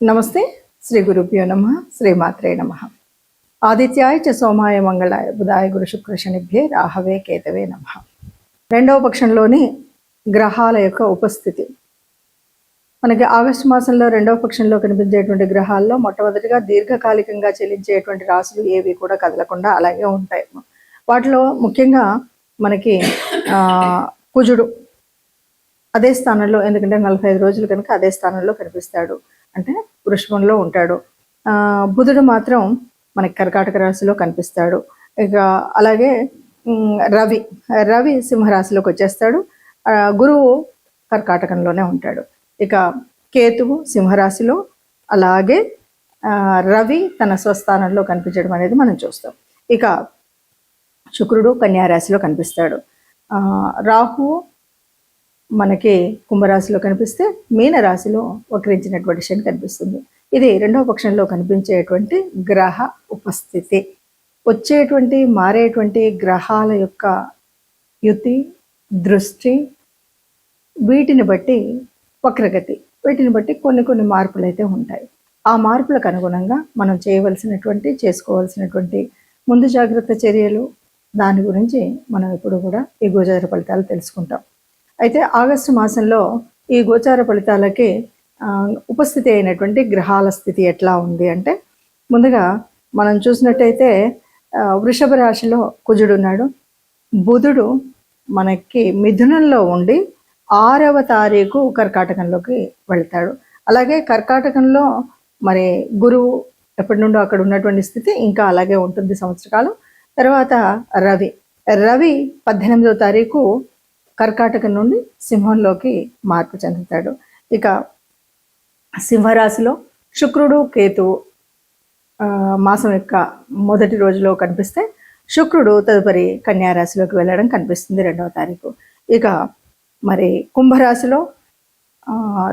నమస్తే. శ్రీ గురుభ్యో నమః. శ్రీమాత్రే నమః. ఆదిత్యాయ చ సోమాయ మంగళాయ బుధాయ గురు శుక్ర శనిభ్యే రాహవే కేతవే నమః. రెండవ పక్షంలోని గ్రహాల యొక్క ఉపస్థితి మనకి ఆగస్టు మాసంలో రెండవ పక్షంలో కనిపించేటువంటి గ్రహాల్లో మొట్టమొదటిగా దీర్ఘకాలికంగా చెల్లించేటువంటి రాశులు ఏవి కూడా కదలకుండా అలాగే ఉంటాయి. వాటిలో ముఖ్యంగా మనకి కుజుడు అదే స్థానంలో, ఎందుకంటే 45 రోజులు కనుక అదే స్థానంలో కనిపిస్తాడు, అంటే వృషభంలో ఉంటాడు. బుధుడు మాత్రం మనకి కర్కాటక రాశిలో కనిపిస్తాడు. ఇక అలాగే రవి సింహరాశిలోకి వచ్చేస్తాడు. గురువు కర్కాటకంలోనే ఉంటాడు. ఇక కేతువు సింహరాశిలో, అలాగే రవి తన స్వస్థానంలో కనిపించడం అనేది మనం చూస్తాం. ఇక శుక్రుడు కన్యారాశిలో కనిపిస్తాడు. రాహువు మనకి కుంభరాశిలో కనిపిస్తే మీనరాశిలో వక్రించినటువంటి శని కనిపిస్తుంది. ఇది రెండవ పక్షంలో కనిపించేటువంటి గ్రహ ఉపస్థితి. వచ్చేటువంటి మారేటువంటి గ్రహాల యొక్క యుతి, దృష్టి, వీటిని బట్టి వక్రగతి, వీటిని బట్టి కొన్ని మార్పులు అయితే ఉంటాయి. ఆ మార్పులకు అనుగుణంగా మనం చేసుకోవాల్సినటువంటి ముందు జాగ్రత్త చర్యలు, దాని గురించి మనం ఎప్పుడు కూడా ఈ గోచార ఫలితాలు తెలుసుకుంటాం. అయితే ఆగస్టు మాసంలో ఈ గోచార ఫలితాలకి ఉపస్థితి అయినటువంటి గ్రహాల స్థితి ఎట్లా ఉంది అంటే, ముందుగా మనం చూసినట్టయితే వృషభ రాశిలో కుజుడు ఉన్నాడు. బుధుడు మనకి మిథునంలో ఉండి 6వ తారీఖు కర్కాటకంలోకి వెళ్తాడు. అలాగే కర్కాటకంలో మరి గురువు ఎప్పటి నుండో అక్కడ ఉన్నటువంటి స్థితి ఇంకా అలాగే ఉంటుంది సంవత్సరకాలం. తర్వాత రవి 18వ తారీఖు కర్కాటకం నుండి సింహంలోకి మార్పు చెందుతాడు. ఇక సింహరాశిలో శుక్రుడు కేతువు మాసం యొక్క మొదటి రోజులో కనిపిస్తే, శుక్రుడు తదుపరి కన్యారాశిలోకి వెళ్ళడం కనిపిస్తుంది 2వ తారీఖు. ఇక మరి కుంభరాశిలో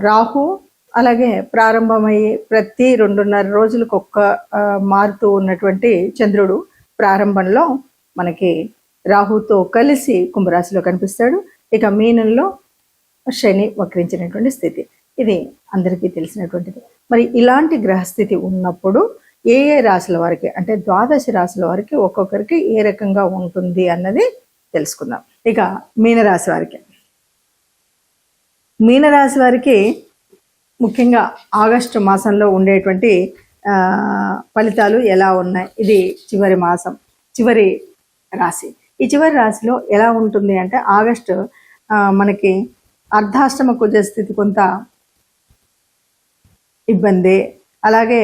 రాహు, అలాగే ప్రారంభమయ్యి ప్రతి 2.5 రోజులకు మారుతూ ఉన్నటువంటి చంద్రుడు ప్రారంభంలో మనకి రాహుతో కలిసి కుంభరాశిలో కనిపిస్తాడు. ఇక మీనంలో శని వక్రించినటువంటి స్థితి, ఇది అందరికీ తెలిసినటువంటిది. మరి ఇలాంటి గ్రహస్థితి ఉన్నప్పుడు ఏ రాశుల వారికి, అంటే 12 రాశుల వారికి ఒక్కొక్కరికి ఏ రకంగా ఉంటుంది అన్నది తెలుసుకుందాం. ఇక మీనరాశి వారికి ముఖ్యంగా ఆగస్టు మాసంలో ఉండేటువంటి ఫలితాలు ఎలా ఉన్నాయి. ఇది చివరి మాసం, చివరి రాశి. ఈ చివరి రాశిలో ఎలా ఉంటుంది అంటే, ఆగస్టు మనకి అర్ధాష్టమ కుజ స్థితి కొంత ఇబ్బంది. అలాగే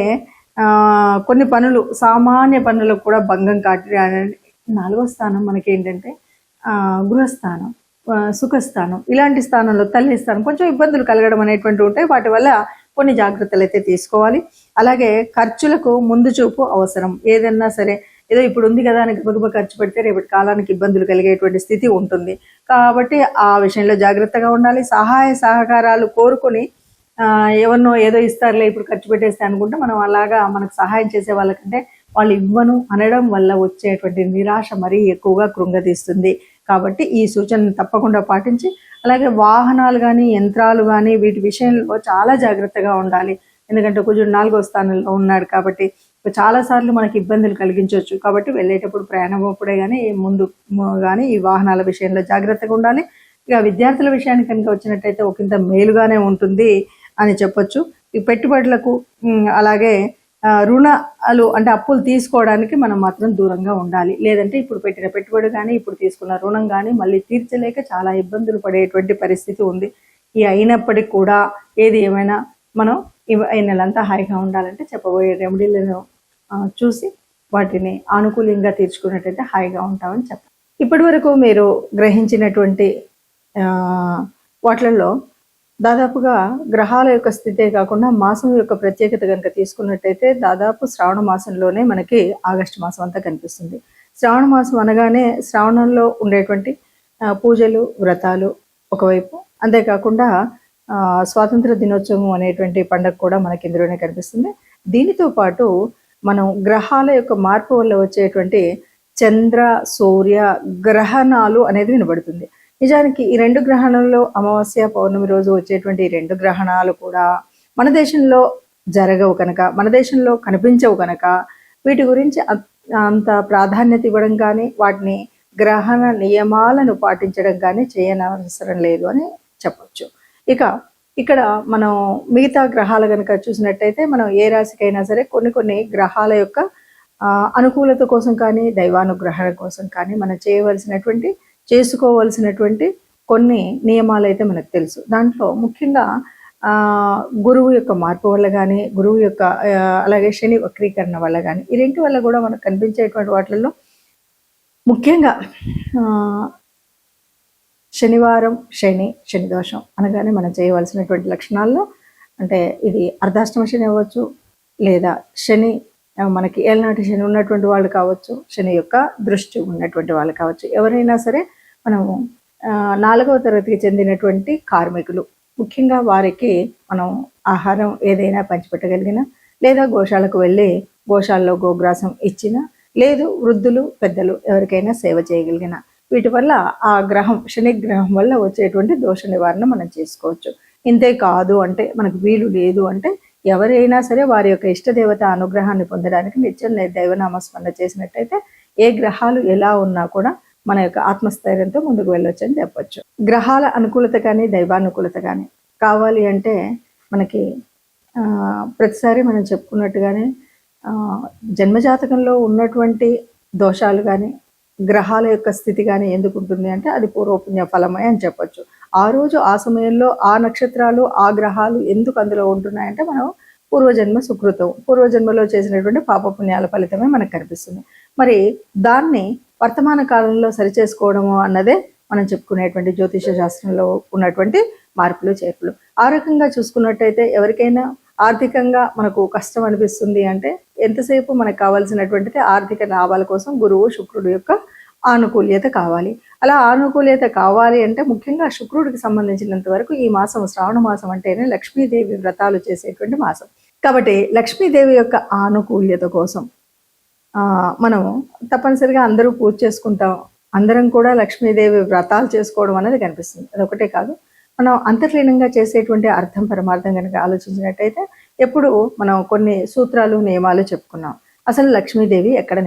కొన్ని పనులు, సామాన్య పనులకు కూడా భంగం కాటి. 4వ స్థానం మనకి ఏంటంటే గృహస్థానం, సుఖస్థానం, ఇలాంటి స్థానంలో తల్లి స్థానం కొంచెం ఇబ్బందులు కలగడం అనేటువంటి ఉంటాయి. వాటి వల్ల కొన్ని జాగ్రత్తలు అయితే తీసుకోవాలి. అలాగే ఖర్చులకు ముందు చూపు అవసరం. ఏదన్నా సరే, ఏదో ఇప్పుడు ఉంది కదా అని గబగబా ఖర్చు పెడితే రేపటి కాలానికి ఇబ్బందులు కలిగేటువంటి స్థితి ఉంటుంది. కాబట్టి ఆ విషయంలో జాగ్రత్తగా ఉండాలి. సహాయ సహకారాలు కోరుకొని ఎవరినో ఏదో ఇస్తారులే ఇప్పుడు ఖర్చు పెట్టేస్తే అనుకుంటే, మనం అలాగా మనకు సహాయం చేసే వాళ్ళకంటే వాళ్ళు ఇవ్వను అనడం వల్ల వచ్చేటువంటి నిరాశ మరీ ఎక్కువగా కృంగతీస్తుంది. కాబట్టి ఈ సూచనను తప్పకుండా పాటించి, అలాగే వాహనాలు కానీ యంత్రాలు కానీ వీటి విషయంలో చాలా జాగ్రత్తగా ఉండాలి. ఎందుకంటే కుజుడు 4వ స్థానంలో ఉన్నాడు కాబట్టి చాలాసార్లు మనకి ఇబ్బందులు కలిగించవచ్చు. కాబట్టి వెళ్ళేటప్పుడు, ప్రయాణం అప్పుడే కానీ ముందు కానీ ఈ వాహనాల విషయంలో జాగ్రత్తగా ఉండాలి. ఇక విద్యార్థుల విషయానికి కనుక వచ్చినట్టయితే ఒకంత మేలుగానే ఉంటుంది అని చెప్పొచ్చు. ఈ పెట్టుబడులకు, అలాగే రుణాలు అంటే అప్పులు తీసుకోవడానికి మనం మాత్రం దూరంగా ఉండాలి. లేదంటే ఇప్పుడు పెట్టిన పెట్టుబడి కానీ, ఇప్పుడు తీసుకున్న రుణం కానీ మళ్ళీ తీర్చలేక చాలా ఇబ్బందులు పడేటువంటి పరిస్థితి ఉంది. ఈ అయినప్పటికీ కూడా ఏది ఏమైనా మనం ఈ నెలంతా హాయిగా ఉండాలంటే చెప్పబోయే రెమెడీలను చూసి వాటిని ఆనుకూలంగా తీర్చుకున్నట్టయితే హాయిగా ఉంటామని చెప్పాలి. ఇప్పటి వరకు మీరు గ్రహించినటువంటి వాటిల్లో దాదాపుగా గ్రహాల యొక్క స్థితే కాకుండా మాసం యొక్క ప్రత్యేకత కనుక తీసుకున్నట్టయితే, దాదాపు శ్రావణ మాసంలోనే మనకి ఆగస్టు మాసం అంతా కనిపిస్తుంది. శ్రావణ మాసం అనగానే శ్రావణంలో ఉండేటువంటి పూజలు, వ్రతాలు ఒకవైపు, అంతేకాకుండా స్వాతంత్ర దినోత్సవం అనేటువంటి పండుగ కూడా మనకి ఇందులోనే కనిపిస్తుంది. దీనితో పాటు మనం గ్రహాల యొక్క మార్పు వల్ల వచ్చేటువంటి చంద్ర సూర్య గ్రహణాలు అనేది వినబడుతుంది. నిజానికి ఈ 2 గ్రహణాలలో అమావాస్య పౌర్ణమి రోజు వచ్చేటువంటి 2 గ్రహణాలు కూడా మన దేశంలో జరగవు కనుక, మన దేశంలో కనిపించవు కనుక వీటి గురించి అంత ప్రాధాన్యత ఇవ్వడం కానీ, వాటిని గ్రహణ నియమాలను పాటించడం కానీ చేయనవసరం లేదు అని చెప్పొచ్చు. ఇక ఇక్కడ మనం మిగతా గ్రహాలు కనుక చూసినట్టయితే, మనం ఏ రాశికైనా సరే కొన్ని కొన్ని గ్రహాల యొక్క అనుకూలత కోసం కానీ, దైవానుగ్రహణ కోసం కానీ మనం చేసుకోవలసినటువంటి కొన్ని నియమాలు అయితే మనకు తెలుసు. దాంట్లో ముఖ్యంగా గురువు యొక్క మార్పు వల్ల కానీ, గురువు యొక్క అలాగే శని వక్రీకరణ వల్ల కానీ, ఈ రెంటి వల్ల కూడా మనకు కనిపించేటువంటి వాటిల్లో ముఖ్యంగా శనివారం శని దోషం అనగానే మనం చేయవలసినటువంటి లక్షణాల్లో, అంటే ఇది అర్ధాష్టమ శని అవ్వచ్చు, లేదా శని మనకి ఏళ్ళనాటి శని ఉన్నటువంటి వాళ్ళు కావచ్చు, శని యొక్క దృష్టి ఉన్నటువంటి వాళ్ళు కావచ్చు, ఎవరైనా సరే మనము 4వ తరగతికి చెందినటువంటి కార్మికులు ముఖ్యంగా వారికి మనం ఆహారం ఏదైనా పంచిపెట్టగలిగిన, లేదా గోశాలకు వెళ్ళి గోశాలలో గోగ్రాసం ఇచ్చిన, లేదు వృద్ధులు పెద్దలు ఎవరికైనా సేవ చేయగలిగిన, వీటి వల్ల ఆ గ్రహం శని గ్రహం వల్ల వచ్చేటువంటి దోష నివారణ మనం చేసుకోవచ్చు. ఇంతే కాదు అంటే, మనకు వీలు లేదు అంటే, ఎవరైనా సరే వారి యొక్క ఇష్టదేవత అనుగ్రహాన్ని పొందడానికి నిత్యం దైవనామస్మరణ చేసినట్టయితే ఏ గ్రహాలు ఎలా ఉన్నా కూడా మన యొక్క ఆత్మస్థైర్యంతో ముందుకు వెళ్ళొచ్చు అని చెప్పొచ్చు. గ్రహాల అనుకూలత కానీ, దైవానుకూలత కానీ కావాలి అంటే మనకి ప్రతిసారి మనం చెప్పుకున్నట్టుగానే జన్మజాతకంలో ఉన్నటువంటి దోషాలు కానీ, గ్రహాల యొక్క స్థితి కానీ ఎందుకు ఉంటుంది అంటే, అది పూర్వపుణ్య ఫలమే అని చెప్పొచ్చు. ఆ రోజు ఆ సమయంలో ఆ నక్షత్రాలు ఆ గ్రహాలు ఎందుకు అందులో ఉంటున్నాయంటే, మనం పూర్వజన్మ సుకృతం, పూర్వజన్మలో చేసినటువంటి పాపపుణ్యాల ఫలితమే మనకు కనిపిస్తుంది. మరి దాన్ని వర్తమాన కాలంలో సరిచేసుకోవడము అన్నదే మనం చెప్పుకునేటువంటి జ్యోతిష శాస్త్రంలో ఉన్నటువంటి మార్పులు చేర్పులు. ఆ రకంగా చూసుకున్నట్టయితే ఎవరికైనా ఆర్థికంగా మనకు కష్టం అనిపిస్తుంది అంటే, ఎంతసేపు మనకు కావాల్సినటువంటిది ఆర్థిక లాభాల కోసం గురువు శుక్రుడు యొక్క ఆనుకూల్యత కావాలి. అలా ఆనుకూల్యత కావాలి అంటే ముఖ్యంగా శుక్రుడికి సంబంధించినంత వరకు ఈ మాసం, శ్రావణ మాసం అంటేనే లక్ష్మీదేవి వ్రతాలు చేసేటువంటి మాసం. కాబట్టి లక్ష్మీదేవి యొక్క ఆనుకూల్యత కోసం మనం తప్పనిసరిగా అందరూ పూజ చేసుకుంటాం, అందరం కూడా లక్ష్మీదేవి వ్రతాలు చేసుకోవడం అనేది కనిపిస్తుంది. అదొకటే కాదు, మనం అంతర్లీనంగా చేసేటువంటి అర్థం పరమార్థం కనుక ఆలోచించినట్టయితే, ఎప్పుడు మనం కొన్ని సూత్రాలు నియమాలు చెప్పుకున్నాం. అసలు లక్ష్మీదేవి ఎక్కడ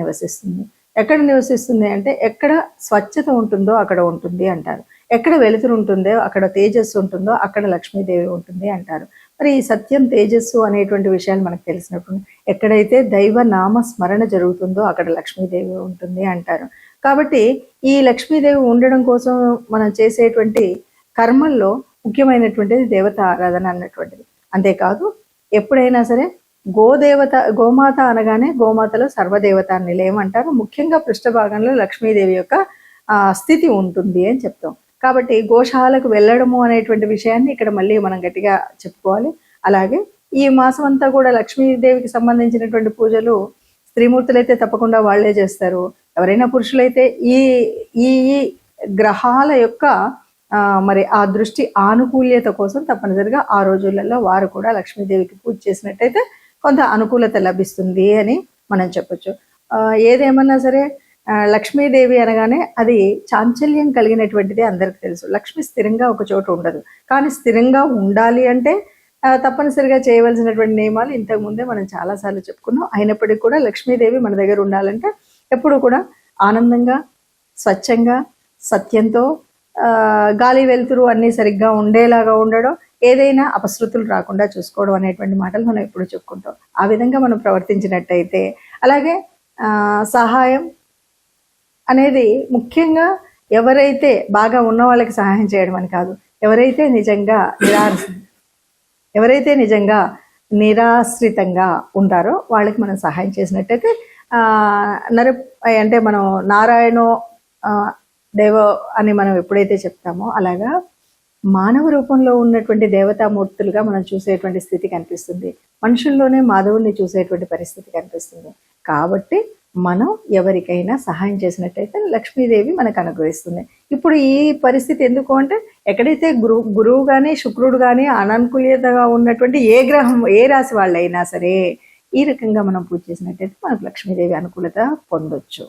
నివసిస్తుంది అంటే, ఎక్కడ స్వచ్ఛత ఉంటుందో అక్కడ ఉంటుంది అంటారు, ఎక్కడ వెలుతురు ఉంటుందో అక్కడ తేజస్సు ఉంటుందో అక్కడ లక్ష్మీదేవి ఉంటుంది అంటారు. మరి ఈ సత్యం తేజస్సు అనేటువంటి విషయాలు మనకు తెలిసినప్పుడు, ఎక్కడైతే దైవ నామ స్మరణ జరుగుతుందో అక్కడ లక్ష్మీదేవి ఉంటుంది అంటారు. కాబట్టి ఈ లక్ష్మీదేవి ఉండడం కోసం మనం చేసేటువంటి కర్మల్లో ముఖ్యమైనటువంటిది దేవత ఆరాధన అన్నటువంటిది. అంతేకాదు, ఎప్పుడైనా సరే గోమాత అనగానే గోమాతలో సర్వదేవత నిలయం అంటారు. ముఖ్యంగా పృష్ఠభాగంలో లక్ష్మీదేవి యొక్క స్థితి ఉంటుంది అని చెప్తాం. కాబట్టి గోశాలకు వెళ్ళడము అనేటువంటి విషయాన్ని ఇక్కడ మళ్ళీ మనం గట్టిగా చెప్పుకోవాలి. అలాగే ఈ మాసం అంతా కూడా లక్ష్మీదేవికి సంబంధించినటువంటి పూజలు స్త్రీమూర్తులైతే తప్పకుండా వాళ్లే చేస్తారు. ఎవరైనా పురుషులైతే ఈ ఈ గ్రహాల యొక్క మరి ఆ దృష్టి ఆనుకూల్యత కోసం తప్పనిసరిగా ఆ రోజులలో వారు కూడా లక్ష్మీదేవికి పూజ చేసినట్టయితే కొంత అనుకూలత లభిస్తుంది అని మనం చెప్పొచ్చు. ఏదేమన్నా సరే లక్ష్మీదేవి అనగానే అది చాంచల్యం కలిగినటువంటిది అందరికి తెలుసు. లక్ష్మి స్థిరంగా ఒక చోట ఉండదు, కానీ స్థిరంగా ఉండాలి అంటే తప్పనిసరిగా చేయవలసినటువంటి నియమాలు ఇంతకుముందే మనం చాలాసార్లు చెప్పుకున్నాం. అయినప్పటికీ కూడా లక్ష్మీదేవి మన దగ్గర ఉండాలంటే ఎప్పుడు కూడా ఆనందంగా, స్వచ్ఛంగా, సత్యంతో, గాలి వెలుతురు అన్నీ సరిగ్గా ఉండేలాగా ఉండడం, ఏదైనా అపశృతులు రాకుండా చూసుకోవడం అనేటువంటి మాటలు మనం ఎప్పుడు చెప్పుకుంటాం. ఆ విధంగా మనం ప్రవర్తించినట్టయితే, అలాగే సహాయం అనేది ముఖ్యంగా ఎవరైతే బాగా ఉన్న వాళ్ళకి సహాయం చేయడం అని కాదు, ఎవరైతే నిజంగా నిరాశ్రితంగా ఉంటారో వాళ్ళకి మనం సహాయం చేసినట్టయితే అంటే మనం నారాయణో దేవ అని మనం ఎప్పుడైతే చెప్తామో, అలాగా మానవ రూపంలో ఉన్నటువంటి దేవతామూర్తులుగా మనం చూసేటువంటి స్థితి కనిపిస్తుంది. మనుషుల్లోనే మాధవుని చూసేటువంటి పరిస్థితి కనిపిస్తుంది. కాబట్టి మనం ఎవరికైనా సహాయం చేసినట్టయితే లక్ష్మీదేవి మనకు అనుగ్రహిస్తుంది. ఇప్పుడు ఈ పరిస్థితి ఎందుకు అంటే, ఎక్కడైతే గురువు కానీ శుక్రుడు కానీ అననుకూలతగా ఉన్నటువంటి ఏ గ్రహం, ఏ రాశి వాళ్ళైనా సరే ఈ రకంగా మనం పూజ చేసినట్టయితే మనకు లక్ష్మీదేవి అనుకూలత పొందొచ్చు.